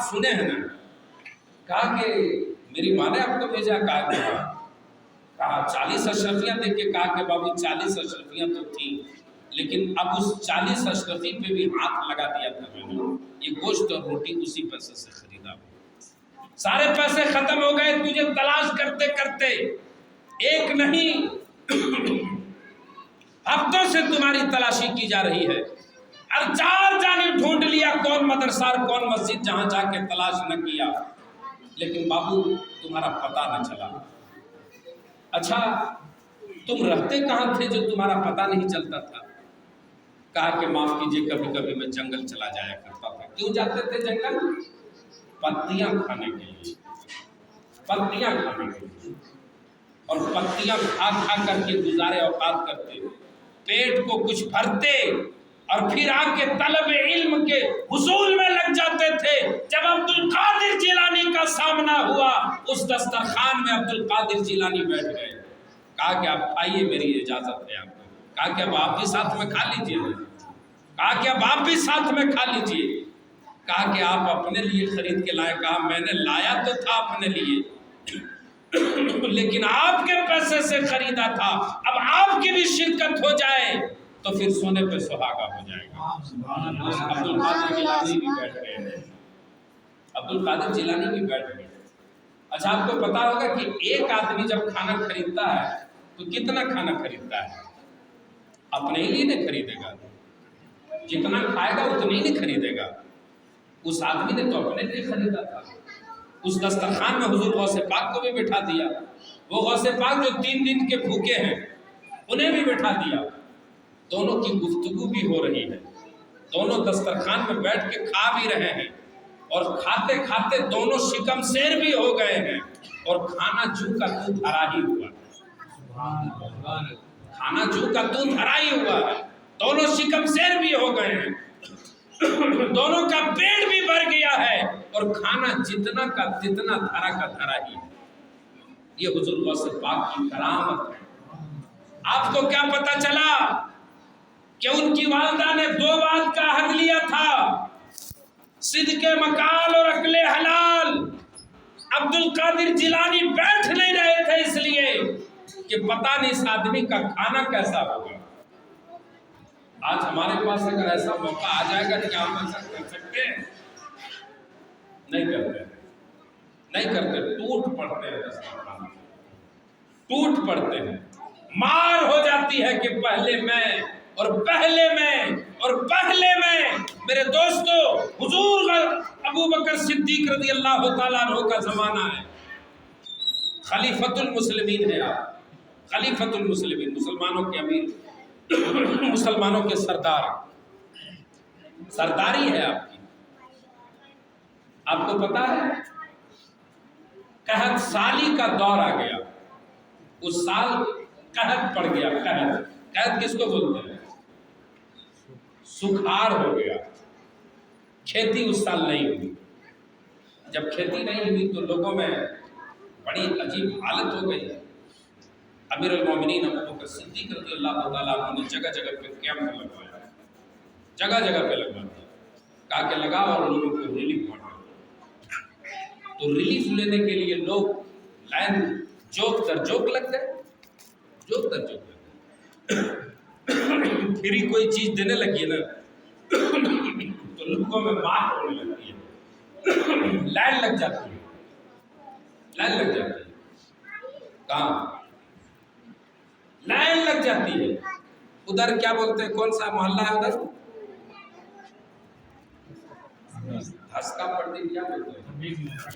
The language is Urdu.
سنے ہیں نا؟ کہا کہ میری ماں نے آپ کو بھیجا، کہا 40 اشرفیاں دیکھ کے کہا کہ بابو 40 اشرفیاں تو تھیں، لیکن اب اس 40 اشرفی پہ بھی ہاتھ لگا دیا تھا میں نے، یہ گوشت اور روٹی اسی پیسے سے خریدا، سارے پیسے ختم ہو گئے تجھے تلاش کرتے کرتے، ایک نہیں ہفتوں سے تمہاری تلاشی کی جا رہی ہے، اور 4 جانب ڈھونڈ لیا، کون مدرسہ اور کون مسجد جہاں جا کے تلاش نہ کیا، لیکن بابو تمہارا پتہ نہ چلا۔ اچھا تم رہتے کہاں تھے جو تمہارا پتہ نہیں چلتا تھا؟ کہا کہ معاف کیجیے، کبھی کبھی میں جنگل چلا جایا کرتا تھا۔ کیوں جاتے تھے جنگل؟ پتیاں کھانے کے لیے، پتیاں کھانے کے لیے، اور پتیاں کھا کھا کر کے گزارے اوقات کرتے، پیٹ کو کچھ بھرتے اور پھر آ کے طلب علم کے حصول میں لگ جاتے تھے۔ جب عبد القادر جیلانی کا سامنا ہوا، اس دسترخوان میں عبد القادر جیلانی بیٹھ گئے، کہا کہ آپ کھائیے، میری اجازت ہے آپ کو، کہا کہ اب آپ بھی ساتھ میں کھا لیجیے، کہا کہ اب آپ بھی ساتھ میں کھا لیجیے، کہا کہ آپ اپنے لیے خرید کے لائے، کہا میں نے لایا تو تھا اپنے لیے لیکن آپ کے پیسے سے خریدا تھا، اب آپ کی بھی شرکت ہو جائے تو پھر سونے پہ سہاگا ہو جائے گا۔ عبد القادر جیلانی بھی بیٹھ گئے، عبد القادر جیلانی بھی بیٹھ گئے۔ اچھا آپ کو پتا ہوگا کہ ایک آدمی جب کھانا خریدتا ہے تو کتنا کھانا خریدتا ہے؟ اپنے ہی لیے نہیں خریدے گا، جتنا کھائے گا اتنا ہی نہیں خریدے گا۔ اس آدمی نے تو اپنے لیے خریدا تھا، اس دسترخوان میں حضور غوث پاک کو بھی بٹھا دیا، وہ غوث پاک جو 3 دن کے بھوکے ہیں انہیں بھی بٹھا دیا، دونوں کی گفتگو بھی ہو رہی ہے، دونوں دسترخوان میں بیٹھ کے کھا بھی رہے ہیں، اور کھاتے کھاتے دونوں شکم سیر بھی ہو گئے ہیں، اور کھانا جو کا تو دھرا ہی ہوا ہے، کھانا جو کا تو دھرا ہی ہوا ہے، دونوں شکم سیر بھی ہو گئے ہیں، دونوں کا پیٹ بھی بھر گیا ہے، اور کھانا جتنا کا جتنا دھرا کا دھرا ہی ہے۔ یہ حضور غوث پاک کی کرامت ہے۔ آپ کو کیا پتا چلا کہ ان کی والدہ نے 2 بات کا عہد لیا تھا، صدق مقال اور عقل حلال۔ عبد القادر جیلانی بیٹھ نہیں رہے تھے اس لیے کہ پتہ نہیں اس آدمی کا کھانا کیسا ہوگا۔ آج ہمارے پاس اگر ایسا موقع آ جائے گا کیا ہم ایسا کر سکتے ہیں؟ نہیں کرتے، نہیں کرتے، ٹوٹ پڑتے ہیں، ٹوٹ پڑتے ہیں، مار ہو جاتی ہے کہ پہلے میں اور پہلے میں اور پہلے میں۔ میرے دوستو، حضور ابو بکر صدیق رضی اللہ تعالیٰ عنہ کا زمانہ ہے، خلیفۃ المسلمین ہے آپ، خلیفۃ المسلمین، مسلمانوں کے امیر، مسلمانوں کے سردار، سرداری ہے آپ کی۔ آپ کو پتا ہے قحط سالی کا دور آ گیا، اس سال قحط پڑ گیا، قحط کس کو بولتے ہیں؟ سکھاڑ ہو گیا، کھیتی اس سال نہیں ہوئی۔ جب کھیتی نہیں ہوئی تو لوگوں میں بڑی عجیب حالت ہو گئی۔ امیر المومنین ابو بکر صدیق رضی اللہ تعالیٰ عنہ نے جگہ جگہ پہ کیمپ لگوایا، جگہ جگہ پہ لگوا دیا، کہا کہ لگاؤ اور لوگوں کو ریلیف بانٹو۔ تو ریلیف لینے کے لیے لوگ لائن جوک در جوک لگ گئے، جوک در جوک لگ گئے۔ پھر کوئی چیز دینے لگی ہے نا تو لوگوں میں بات ہونے لگتی ہے، لائن لگ جاتی ہے، لائن لگ جاتی ہے، کہاں لائن لگ جاتی ہے۔ ادھر کیا بولتے ہیں، کون سا محلہ ہے ادھر؟ ہسکا پٹی کیا بولتے ہیں؟